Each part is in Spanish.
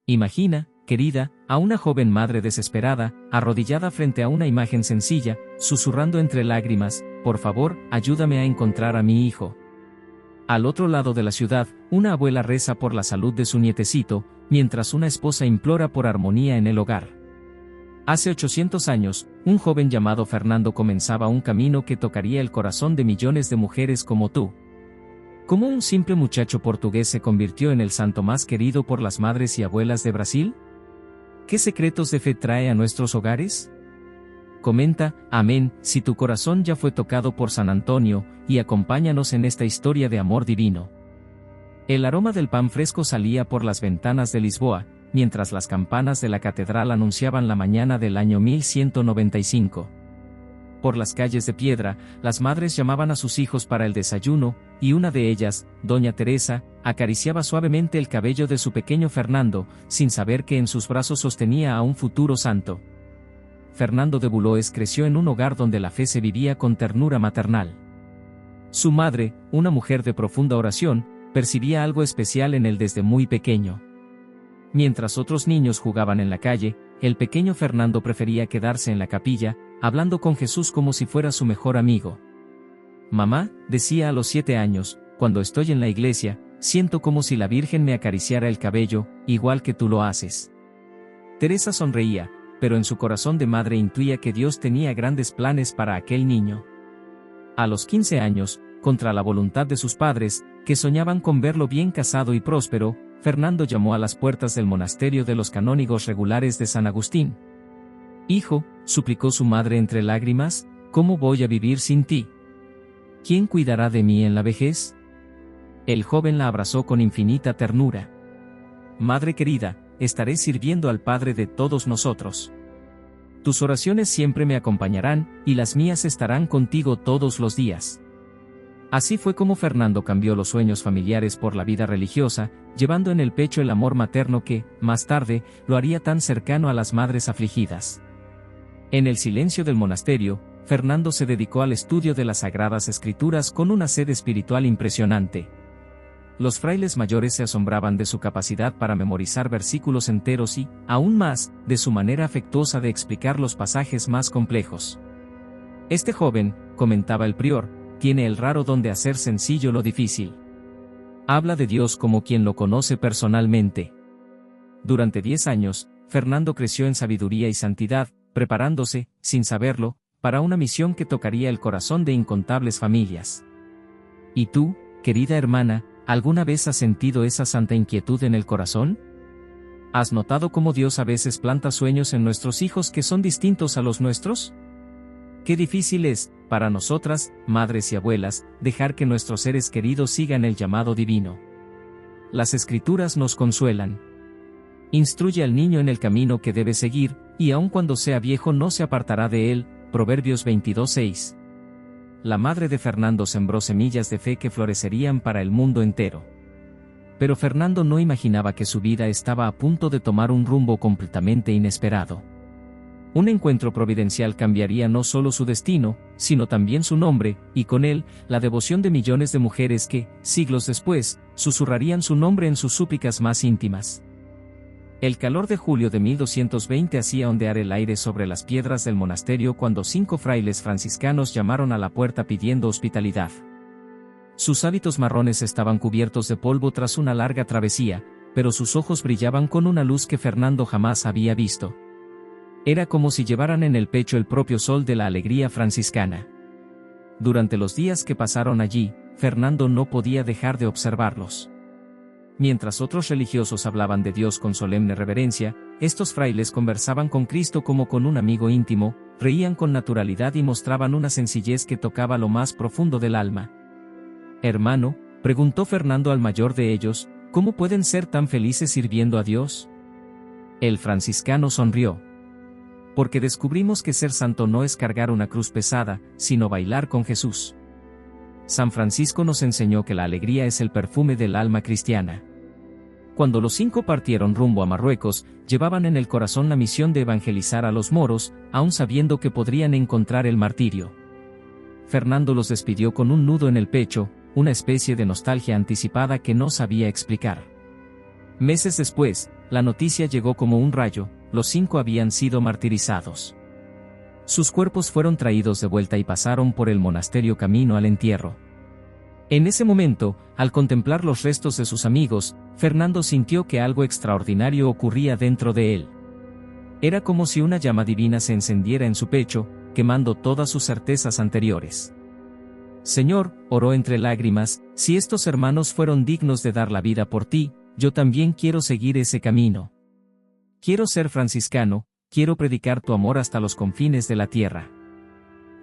Imagina, querida, a una joven madre desesperada, arrodillada frente a una imagen sencilla, susurrando entre lágrimas, por favor, ayúdame a encontrar a mi hijo. Al otro lado de la ciudad, una abuela reza por la salud de su nietecito, mientras una esposa implora por armonía en el hogar. Hace 800 años, un joven llamado Fernando comenzaba un camino que tocaría el corazón de millones de mujeres como tú. ¿Cómo un simple muchacho portugués se convirtió en el santo más querido por las madres y abuelas de Brasil? ¿Qué secretos de fe trae a nuestros hogares? Comenta, amén, si tu corazón ya fue tocado por San Antonio, y acompáñanos en esta historia de amor divino. El aroma del pan fresco salía por las ventanas de Lisboa, mientras las campanas de la catedral anunciaban la mañana del año 1195. Por las calles de piedra, las madres llamaban a sus hijos para el desayuno, y una de ellas, doña Teresa, acariciaba suavemente el cabello de su pequeño Fernando, sin saber que en sus brazos sostenía a un futuro santo. Fernando de Buloes creció en un hogar donde la fe se vivía con ternura maternal. Su madre, una mujer de profunda oración, percibía algo especial en él desde muy pequeño. Mientras otros niños jugaban en la calle, el pequeño Fernando prefería quedarse en la capilla, hablando con Jesús como si fuera su mejor amigo. Mamá, decía a los 7 años, cuando estoy en la iglesia, siento como si la Virgen me acariciara el cabello, igual que tú lo haces. Teresa sonreía, pero en su corazón de madre intuía que Dios tenía grandes planes para aquel niño. A los 15 años, contra la voluntad de sus padres, que soñaban con verlo bien casado y próspero, Fernando llamó a las puertas del monasterio de los canónigos regulares de San Agustín. Hijo, suplicó su madre entre lágrimas, ¿cómo voy a vivir sin ti? ¿Quién cuidará de mí en la vejez? El joven la abrazó con infinita ternura. Madre querida, estaré sirviendo al Padre de todos nosotros. Tus oraciones siempre me acompañarán, y las mías estarán contigo todos los días. Así fue como Fernando cambió los sueños familiares por la vida religiosa, llevando en el pecho el amor materno que, más tarde, lo haría tan cercano a las madres afligidas. En el silencio del monasterio, Fernando se dedicó al estudio de las Sagradas Escrituras con una sed espiritual impresionante. Los frailes mayores se asombraban de su capacidad para memorizar versículos enteros y, aún más, de su manera afectuosa de explicar los pasajes más complejos. Este joven, comentaba el prior, tiene el raro don de hacer sencillo lo difícil. Habla de Dios como quien lo conoce personalmente. Durante 10 años, Fernando creció en sabiduría y santidad, preparándose, sin saberlo, para una misión que tocaría el corazón de incontables familias. ¿Y tú, querida hermana, alguna vez has sentido esa santa inquietud en el corazón? ¿Has notado cómo Dios a veces planta sueños en nuestros hijos que son distintos a los nuestros? Qué difícil es, para nosotras, madres y abuelas, dejar que nuestros seres queridos sigan el llamado divino. Las Escrituras nos consuelan. Instruye al niño en el camino que debe seguir, y aun cuando sea viejo no se apartará de él. Proverbios 22:6. La madre de Fernando sembró semillas de fe que florecerían para el mundo entero. Pero Fernando no imaginaba que su vida estaba a punto de tomar un rumbo completamente inesperado. Un encuentro providencial cambiaría no solo su destino, sino también su nombre, y con él, la devoción de millones de mujeres que, siglos después, susurrarían su nombre en sus súplicas más íntimas. El calor de julio de 1220 hacía ondear el aire sobre las piedras del monasterio cuando 5 frailes franciscanos llamaron a la puerta pidiendo hospitalidad. Sus hábitos marrones estaban cubiertos de polvo tras una larga travesía, pero sus ojos brillaban con una luz que Fernando jamás había visto. Era como si llevaran en el pecho el propio sol de la alegría franciscana. Durante los días que pasaron allí, Fernando no podía dejar de observarlos. Mientras otros religiosos hablaban de Dios con solemne reverencia, estos frailes conversaban con Cristo como con un amigo íntimo, reían con naturalidad y mostraban una sencillez que tocaba lo más profundo del alma. «Hermano», preguntó Fernando al mayor de ellos, «¿cómo pueden ser tan felices sirviendo a Dios?» El franciscano sonrió. «Porque descubrimos que ser santo no es cargar una cruz pesada, sino bailar con Jesús. San Francisco nos enseñó que la alegría es el perfume del alma cristiana». Cuando los 5 partieron rumbo a Marruecos, llevaban en el corazón la misión de evangelizar a los moros, aun sabiendo que podrían encontrar el martirio. Fernando los despidió con un nudo en el pecho, una especie de nostalgia anticipada que no sabía explicar. Meses después, la noticia llegó como un rayo: los 5 habían sido martirizados. Sus cuerpos fueron traídos de vuelta y pasaron por el monasterio camino al entierro. En ese momento, al contemplar los restos de sus amigos, Fernando sintió que algo extraordinario ocurría dentro de él. Era como si una llama divina se encendiera en su pecho, quemando todas sus certezas anteriores. Señor, oró entre lágrimas, si estos hermanos fueron dignos de dar la vida por ti, yo también quiero seguir ese camino. Quiero ser franciscano, quiero predicar tu amor hasta los confines de la tierra.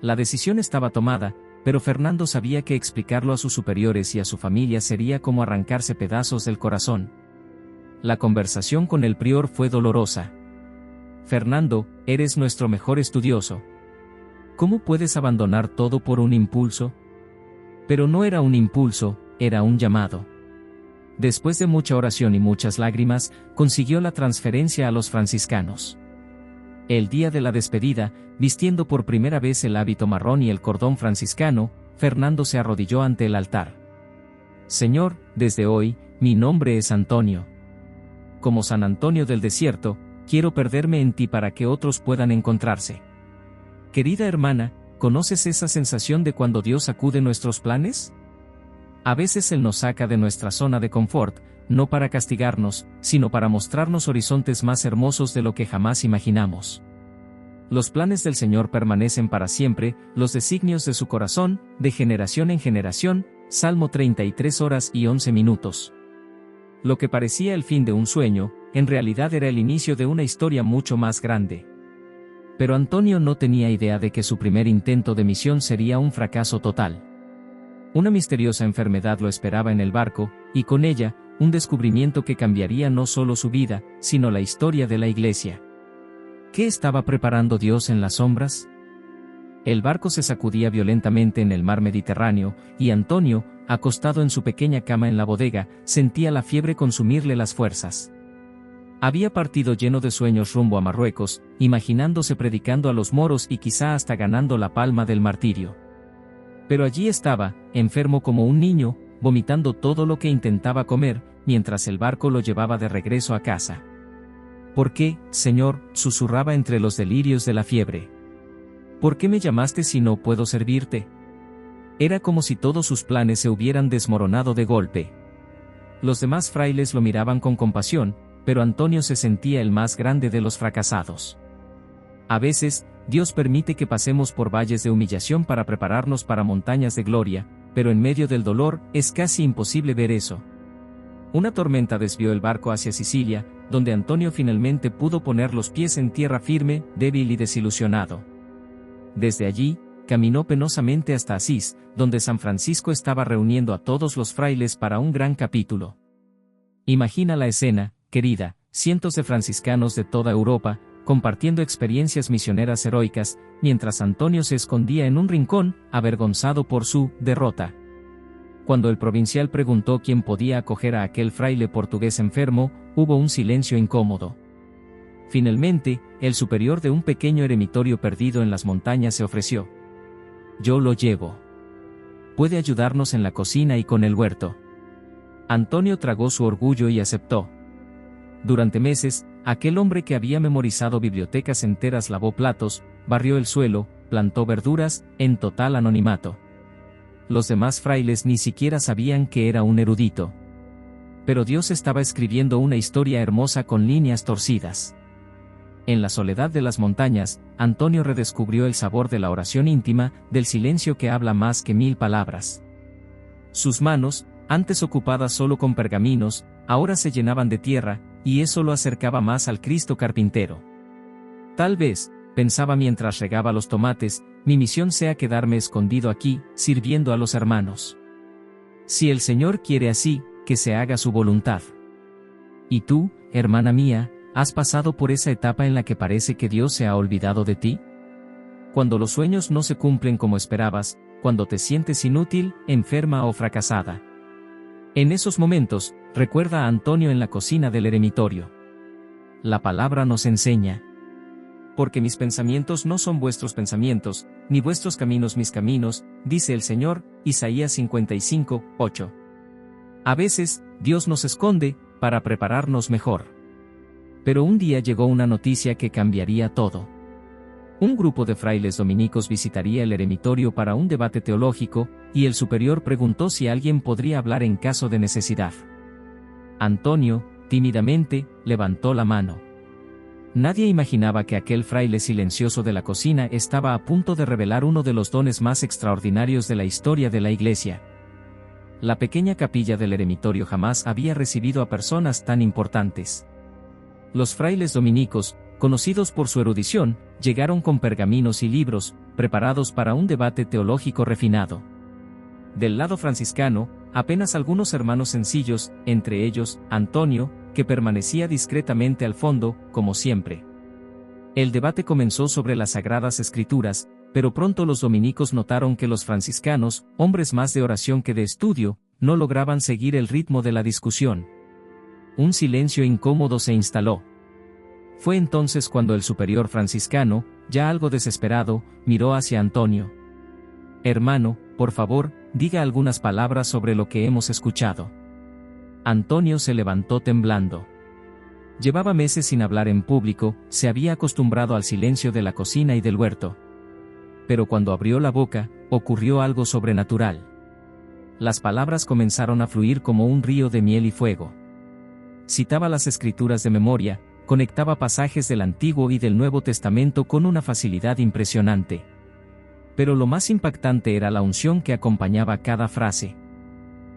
La decisión estaba tomada, pero Fernando sabía que explicarlo a sus superiores y a su familia sería como arrancarse pedazos del corazón. La conversación con el prior fue dolorosa. Fernando, eres nuestro mejor estudioso. ¿Cómo puedes abandonar todo por un impulso? Pero no era un impulso, era un llamado. Después de mucha oración y muchas lágrimas, consiguió la transferencia a los franciscanos. El día de la despedida, vistiendo por primera vez el hábito marrón y el cordón franciscano, Fernando se arrodilló ante el altar. Señor, desde hoy, mi nombre es Antonio. Como San Antonio del desierto, quiero perderme en ti para que otros puedan encontrarse. Querida hermana, ¿conoces esa sensación de cuando Dios sacude nuestros planes? A veces Él nos saca de nuestra zona de confort, no para castigarnos, sino para mostrarnos horizontes más hermosos de lo que jamás imaginamos. Los planes del Señor permanecen para siempre, los designios de su corazón, de generación en generación. Salmo 33 horas y 11 minutos. Lo que parecía el fin de un sueño, en realidad era el inicio de una historia mucho más grande. Pero Antonio no tenía idea de que su primer intento de misión sería un fracaso total. Una misteriosa enfermedad lo esperaba en el barco, y con ella, un descubrimiento que cambiaría no solo su vida, sino la historia de la Iglesia. ¿Qué estaba preparando Dios en las sombras? El barco se sacudía violentamente en el mar Mediterráneo, y Antonio, acostado en su pequeña cama en la bodega, sentía la fiebre consumirle las fuerzas. Había partido lleno de sueños rumbo a Marruecos, imaginándose predicando a los moros y quizá hasta ganando la palma del martirio. Pero allí estaba, enfermo como un niño, vomitando todo lo que intentaba comer, mientras el barco lo llevaba de regreso a casa. ¿Por qué, Señor?, susurraba entre los delirios de la fiebre. ¿Por qué me llamaste si no puedo servirte? Era como si todos sus planes se hubieran desmoronado de golpe. Los demás frailes lo miraban con compasión, pero Antonio se sentía el más grande de los fracasados. A veces, Dios permite que pasemos por valles de humillación para prepararnos para montañas de gloria, pero en medio del dolor, es casi imposible ver eso. Una tormenta desvió el barco hacia Sicilia, donde Antonio finalmente pudo poner los pies en tierra firme, débil y desilusionado. Desde allí, caminó penosamente hasta Asís, donde San Francisco estaba reuniendo a todos los frailes para un gran capítulo. Imagina la escena, querida, cientos de franciscanos de toda Europa, compartiendo experiencias misioneras heroicas, mientras Antonio se escondía en un rincón, avergonzado por su derrota. Cuando el provincial preguntó quién podía acoger a aquel fraile portugués enfermo, hubo un silencio incómodo. Finalmente, el superior de un pequeño eremitorio perdido en las montañas se ofreció. Yo lo llevo. Puede ayudarnos en la cocina y con el huerto. Antonio tragó su orgullo y aceptó. Durante meses, aquel hombre que había memorizado bibliotecas enteras lavó platos, barrió el suelo, plantó verduras, en total anonimato. Los demás frailes ni siquiera sabían que era un erudito. Pero Dios estaba escribiendo una historia hermosa con líneas torcidas. En la soledad de las montañas, Antonio redescubrió el sabor de la oración íntima, del silencio que habla más que 1000 palabras. Sus manos, antes ocupadas solo con pergaminos, ahora se llenaban de tierra, y eso lo acercaba más al Cristo carpintero. Tal vez, pensaba mientras regaba los tomates, mi misión sea quedarme escondido aquí, sirviendo a los hermanos. Si el Señor quiere así, que se haga su voluntad. ¿Y tú, hermana mía, has pasado por esa etapa en la que parece que Dios se ha olvidado de ti? Cuando los sueños no se cumplen como esperabas, cuando te sientes inútil, enferma o fracasada. En esos momentos, recuerda a Antonio en la cocina del eremitorio. La palabra nos enseña. Porque mis pensamientos no son vuestros pensamientos, ni vuestros caminos mis caminos, dice el Señor, Isaías 55:8. A veces, Dios nos esconde, para prepararnos mejor. Pero un día llegó una noticia que cambiaría todo. Un grupo de frailes dominicos visitaría el eremitorio para un debate teológico, y el superior preguntó si alguien podría hablar en caso de necesidad. Antonio, tímidamente, levantó la mano. Nadie imaginaba que aquel fraile silencioso de la cocina estaba a punto de revelar uno de los dones más extraordinarios de la historia de la Iglesia. La pequeña capilla del eremitorio jamás había recibido a personas tan importantes. Los frailes dominicos, conocidos por su erudición, llegaron con pergaminos y libros, preparados para un debate teológico refinado. Del lado franciscano, apenas algunos hermanos sencillos, entre ellos, Antonio, que permanecía discretamente al fondo, como siempre. El debate comenzó sobre las Sagradas Escrituras, pero pronto los dominicos notaron que los franciscanos, hombres más de oración que de estudio, no lograban seguir el ritmo de la discusión. Un silencio incómodo se instaló. Fue entonces cuando el superior franciscano, ya algo desesperado, miró hacia Antonio. «Hermano, por favor, diga algunas palabras sobre lo que hemos escuchado». Antonio se levantó temblando. Llevaba meses sin hablar en público, se había acostumbrado al silencio de la cocina y del huerto. Pero cuando abrió la boca, ocurrió algo sobrenatural. Las palabras comenzaron a fluir como un río de miel y fuego. Citaba las Escrituras de memoria, conectaba pasajes del Antiguo y del Nuevo Testamento con una facilidad impresionante. Pero lo más impactante era la unción que acompañaba cada frase.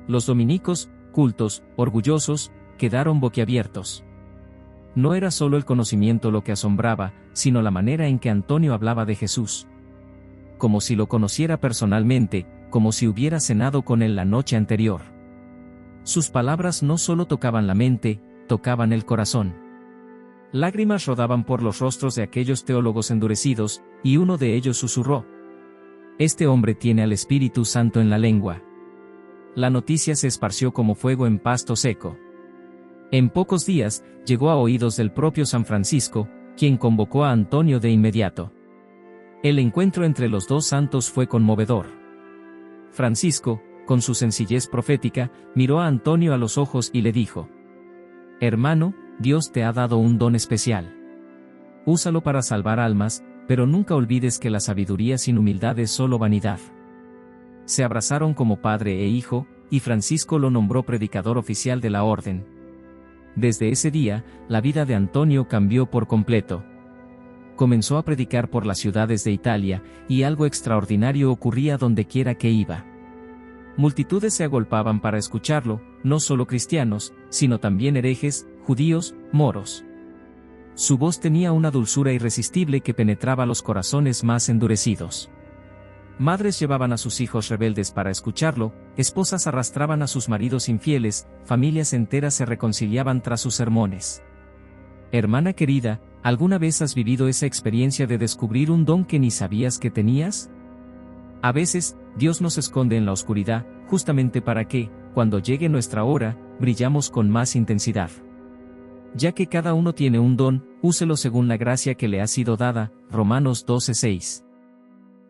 Los dominicos, cultos, orgullosos, quedaron boquiabiertos. No era solo el conocimiento lo que asombraba, sino la manera en que Antonio hablaba de Jesús. Como si lo conociera personalmente, como si hubiera cenado con él la noche anterior. Sus palabras no solo tocaban la mente, tocaban el corazón. Lágrimas rodaban por los rostros de aquellos teólogos endurecidos, y uno de ellos susurró: «Este hombre tiene al Espíritu Santo en la lengua». La noticia se esparció como fuego en pasto seco. En pocos días, llegó a oídos del propio San Francisco, quien convocó a Antonio de inmediato. El encuentro entre los dos santos fue conmovedor. Francisco, con su sencillez profética, miró a Antonio a los ojos y le dijo: «Hermano, Dios te ha dado un don especial. Úsalo para salvar almas, pero nunca olvides que la sabiduría sin humildad es solo vanidad». Se abrazaron como padre e hijo, y Francisco lo nombró predicador oficial de la orden. Desde ese día, la vida de Antonio cambió por completo. Comenzó a predicar por las ciudades de Italia, y algo extraordinario ocurría dondequiera que iba. Multitudes se agolpaban para escucharlo, no solo cristianos, sino también herejes, judíos, moros. Su voz tenía una dulzura irresistible que penetraba los corazones más endurecidos. Madres llevaban a sus hijos rebeldes para escucharlo, esposas arrastraban a sus maridos infieles, familias enteras se reconciliaban tras sus sermones. Hermana querida, ¿alguna vez has vivido esa experiencia de descubrir un don que ni sabías que tenías? A veces, Dios nos esconde en la oscuridad, justamente para que, cuando llegue nuestra hora, brillamos con más intensidad. Ya que cada uno tiene un don, úselo según la gracia que le ha sido dada, Romanos 12:6.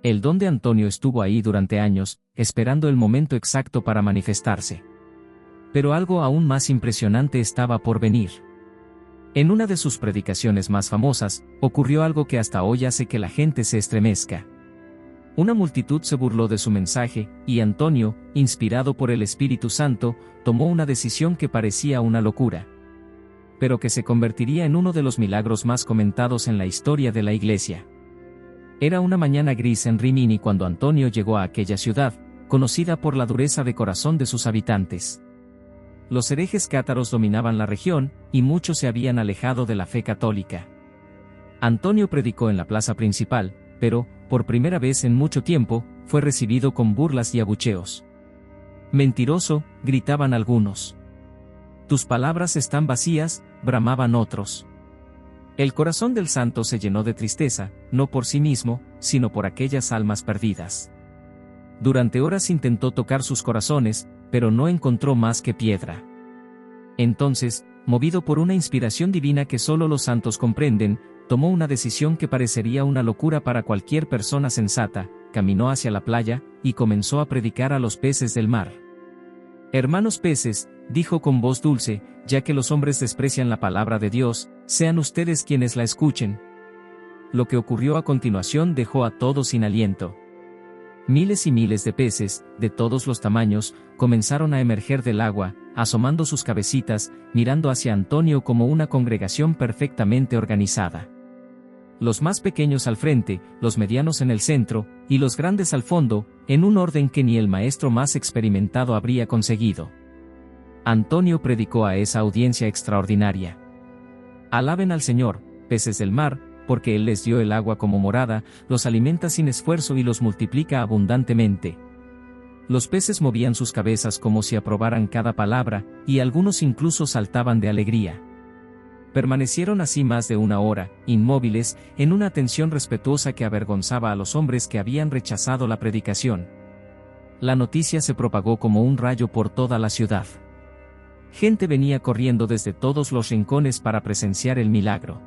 El don de Antonio estuvo ahí durante años, esperando el momento exacto para manifestarse. Pero algo aún más impresionante estaba por venir. En una de sus predicaciones más famosas, ocurrió algo que hasta hoy hace que la gente se estremezca. Una multitud se burló de su mensaje, y Antonio, inspirado por el Espíritu Santo, tomó una decisión que parecía una locura, pero que se convertiría en uno de los milagros más comentados en la historia de la Iglesia. Era una mañana gris en Rimini cuando Antonio llegó a aquella ciudad, conocida por la dureza de corazón de sus habitantes. Los herejes cátaros dominaban la región, y muchos se habían alejado de la fe católica. Antonio predicó en la plaza principal, pero, por primera vez en mucho tiempo, fue recibido con burlas y abucheos. «Mentiroso», gritaban algunos. «Tus palabras están vacías», bramaban otros. El corazón del santo se llenó de tristeza, no por sí mismo, sino por aquellas almas perdidas. Durante horas intentó tocar sus corazones, pero no encontró más que piedra. Entonces, movido por una inspiración divina que solo los santos comprenden, tomó una decisión que parecería una locura para cualquier persona sensata, caminó hacia la playa, y comenzó a predicar a los peces del mar. «Hermanos peces, dijo con voz dulce, ya que los hombres desprecian la palabra de Dios, sean ustedes quienes la escuchen. Lo que ocurrió a continuación dejó a todos sin aliento. Miles y miles de peces, de todos los tamaños, comenzaron a emerger del agua, asomando sus cabecitas, mirando hacia Antonio como una congregación perfectamente organizada. Los más pequeños al frente, los medianos en el centro, y los grandes al fondo, en un orden que ni el maestro más experimentado habría conseguido. Antonio predicó a esa audiencia extraordinaria. Alaben al Señor, peces del mar, porque Él les dio el agua como morada, los alimenta sin esfuerzo y los multiplica abundantemente. Los peces movían sus cabezas como si aprobaran cada palabra, y algunos incluso saltaban de alegría. Permanecieron así más de una hora, inmóviles, en una atención respetuosa que avergonzaba a los hombres que habían rechazado la predicación. La noticia se propagó como un rayo por toda la ciudad. Gente venía corriendo desde todos los rincones para presenciar el milagro.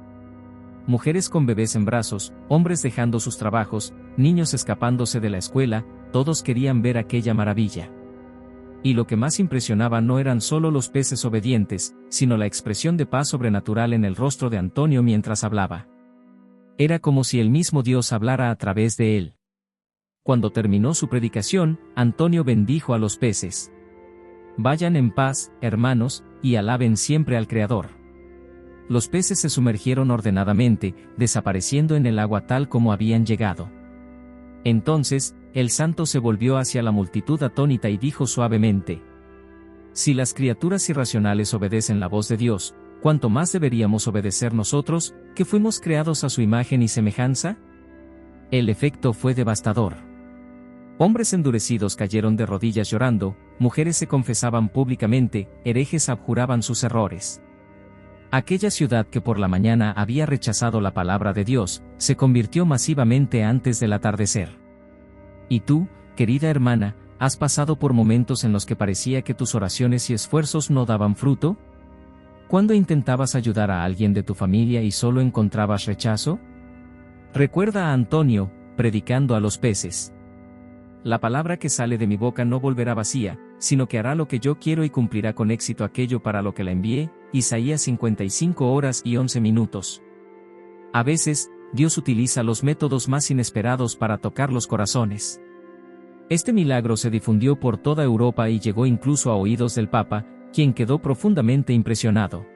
Mujeres con bebés en brazos, hombres dejando sus trabajos, niños escapándose de la escuela, todos querían ver aquella maravilla. Y lo que más impresionaba no eran solo los peces obedientes, sino la expresión de paz sobrenatural en el rostro de Antonio mientras hablaba. Era como si el mismo Dios hablara a través de él. Cuando terminó su predicación, Antonio bendijo a los peces. Vayan en paz, hermanos, y alaben siempre al Creador. Los peces se sumergieron ordenadamente, desapareciendo en el agua tal como habían llegado. Entonces, el santo se volvió hacia la multitud atónita y dijo suavemente: si las criaturas irracionales obedecen la voz de Dios, ¿cuánto más deberíamos obedecer nosotros, que fuimos creados a su imagen y semejanza? El efecto fue devastador. Hombres endurecidos cayeron de rodillas llorando, mujeres se confesaban públicamente, herejes abjuraban sus errores. Aquella ciudad que por la mañana había rechazado la palabra de Dios, se convirtió masivamente antes del atardecer. Y tú, querida hermana, ¿has pasado por momentos en los que parecía que tus oraciones y esfuerzos no daban fruto? ¿Cuándo intentabas ayudar a alguien de tu familia y solo encontrabas rechazo? Recuerda a Antonio, predicando a los peces. La palabra que sale de mi boca no volverá vacía, sino que hará lo que yo quiero y cumplirá con éxito aquello para lo que la envié. Isaías 55 horas y 11 minutos. A veces, Dios utiliza los métodos más inesperados para tocar los corazones. Este milagro se difundió por toda Europa y llegó incluso a oídos del Papa, quien quedó profundamente impresionado.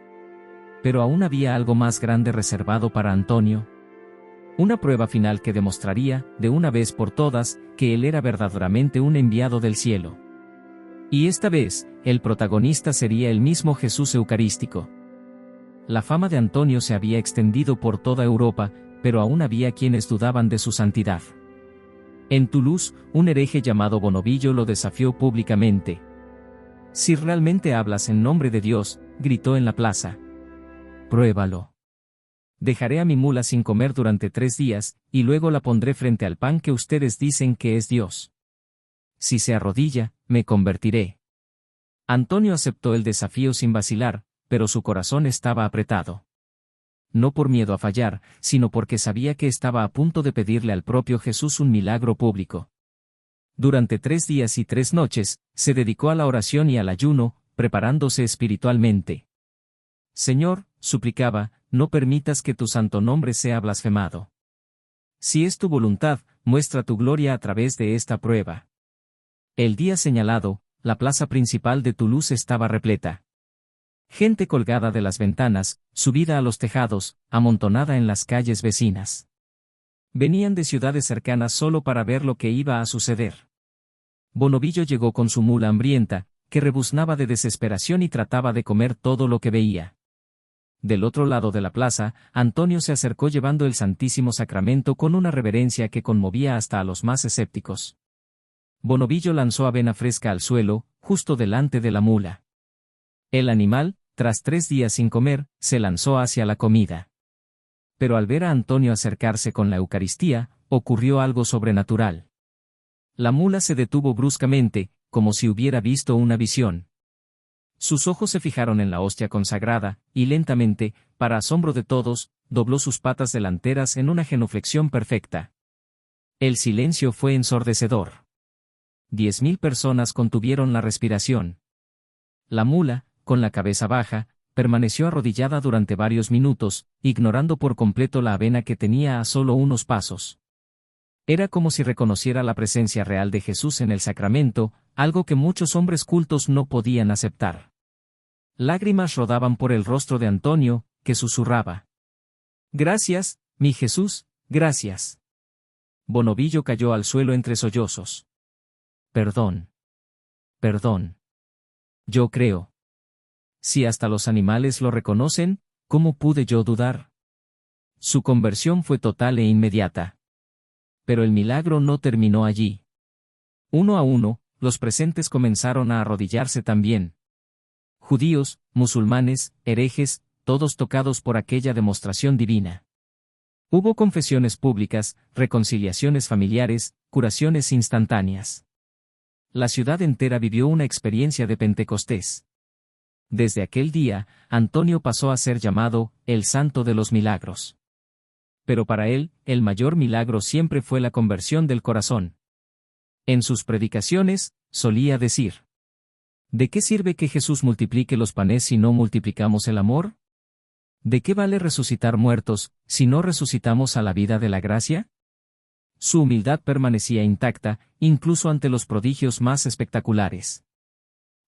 Pero aún había algo más grande reservado para Antonio. Una prueba final que demostraría, de una vez por todas, que él era verdaderamente un enviado del cielo. Y esta vez, el protagonista sería el mismo Jesús eucarístico. La fama de Antonio se había extendido por toda Europa, pero aún había quienes dudaban de su santidad. En Toulouse, un hereje llamado Bonovillo lo desafió públicamente. Si realmente hablas en nombre de Dios, gritó en la plaza. Pruébalo. Dejaré a mi mula sin comer durante 3 días, y luego la pondré frente al pan que ustedes dicen que es Dios. Si se arrodilla, me convertiré. Antonio aceptó el desafío sin vacilar, pero su corazón estaba apretado. No por miedo a fallar, sino porque sabía que estaba a punto de pedirle al propio Jesús un milagro público. Durante 3 días y 3 noches, se dedicó a la oración y al ayuno, preparándose espiritualmente. Señor, suplicaba, no permitas que tu santo nombre sea blasfemado. Si es tu voluntad, muestra tu gloria a través de esta prueba. El día señalado, la plaza principal de Toulouse estaba repleta. Gente colgada de las ventanas, subida a los tejados, amontonada en las calles vecinas. Venían de ciudades cercanas solo para ver lo que iba a suceder. Bonovillo llegó con su mula hambrienta, que rebuznaba de desesperación y trataba de comer todo lo que veía. Del otro lado de la plaza, Antonio se acercó llevando el Santísimo Sacramento con una reverencia que conmovía hasta a los más escépticos. Bonovillo lanzó avena fresca al suelo, justo delante de la mula. El animal, tras 3 días sin comer, se lanzó hacia la comida. Pero al ver a Antonio acercarse con la Eucaristía, ocurrió algo sobrenatural. La mula se detuvo bruscamente, como si hubiera visto una visión. Sus ojos se fijaron en la hostia consagrada, y lentamente, para asombro de todos, dobló sus patas delanteras en una genuflexión perfecta. El silencio fue ensordecedor. 10.000 personas contuvieron la respiración. La mula, con la cabeza baja, permaneció arrodillada durante varios minutos, ignorando por completo la avena que tenía a solo unos pasos. Era como si reconociera la presencia real de Jesús en el sacramento, algo que muchos hombres cultos no podían aceptar. Lágrimas rodaban por el rostro de Antonio, que susurraba: «Gracias, mi Jesús, gracias». Bonovillo cayó al suelo entre sollozos. «Perdón. Perdón. Yo creo. Si hasta los animales lo reconocen, ¿cómo pude yo dudar?». Su conversión fue total e inmediata. Pero el milagro no terminó allí. Uno a uno, los presentes comenzaron a arrodillarse también. Judíos, musulmanes, herejes, todos tocados por aquella demostración divina. Hubo confesiones públicas, reconciliaciones familiares, curaciones instantáneas. La ciudad entera vivió una experiencia de Pentecostés. Desde aquel día, Antonio pasó a ser llamado el Santo de los Milagros. Pero para él, el mayor milagro siempre fue la conversión del corazón. En sus predicaciones, solía decir: ¿de qué sirve que Jesús multiplique los panes si no multiplicamos el amor? ¿De qué vale resucitar muertos, si no resucitamos a la vida de la gracia? Su humildad permanecía intacta, incluso ante los prodigios más espectaculares.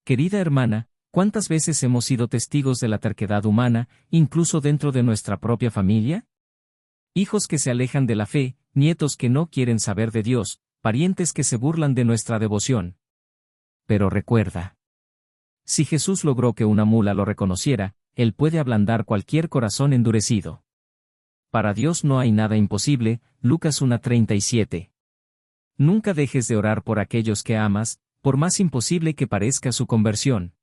Querida hermana, ¿cuántas veces hemos sido testigos de la terquedad humana, incluso dentro de nuestra propia familia? Hijos que se alejan de la fe, nietos que no quieren saber de Dios, parientes que se burlan de nuestra devoción. Pero recuerda: si Jesús logró que una mula lo reconociera, Él puede ablandar cualquier corazón endurecido. Para Dios no hay nada imposible, Lucas 1:37. Nunca dejes de orar por aquellos que amas, por más imposible que parezca su conversión.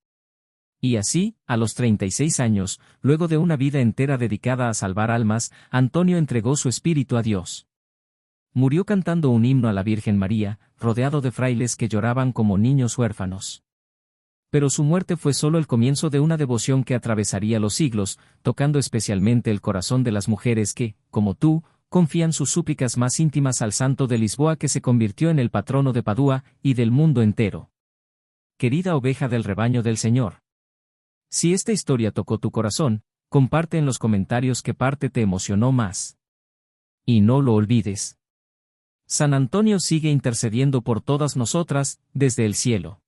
Y así, a los 36 años, luego de una vida entera dedicada a salvar almas, Antonio entregó su espíritu a Dios. Murió cantando un himno a la Virgen María, rodeado de frailes que lloraban como niños huérfanos. Pero su muerte fue solo el comienzo de una devoción que atravesaría los siglos, tocando especialmente el corazón de las mujeres que, como tú, confían sus súplicas más íntimas al santo de Lisboa, que se convirtió en el patrono de Padua y del mundo entero. Querida oveja del rebaño del Señor, si esta historia tocó tu corazón, comparte en los comentarios qué parte te emocionó más. Y no lo olvides: San Antonio sigue intercediendo por todas nosotras, desde el cielo.